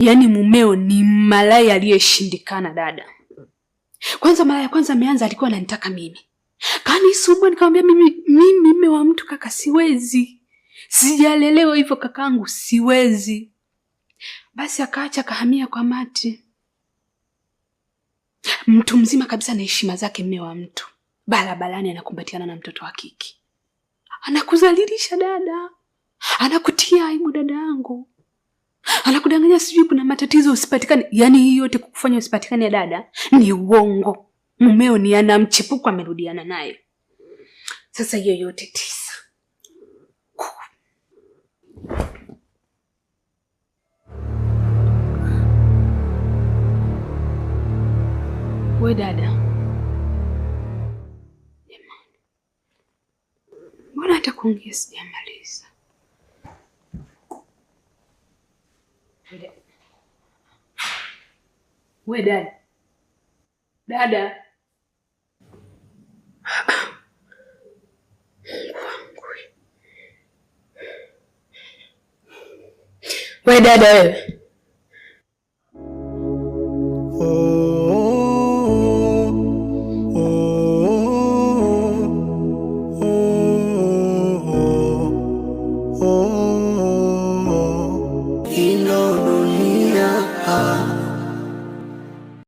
Yaani mumeo ni malaya aliyeshindikana dada. Kwanza mara ya kwanza ameanza alikuwa ananitaka mimi. Kanisumbua nikamwambia mimi mume wa mtu kaka siwezi. Sijalelewa hivyo kakangu siwezi. Basi akaacha kahamia kwa Mati. Mtu mzima kabisa na heshima zake mume wa mtu. Barabarani anakumbatiana na mtoto wa kike. Anakuzalilisha dada. Anakutia aibu dada yangu. Anakudanganya sijui kuna matatizo usipatikane. Yaani hii yote kukufanya usipatikane ya dada ni uongo. Mumeo ni ana mchipuko amerudiana naye. Sasa hiyo yote 9. We dada. Mbona hata kuongea sijamaliza? We dada. Dada. We dada wewe.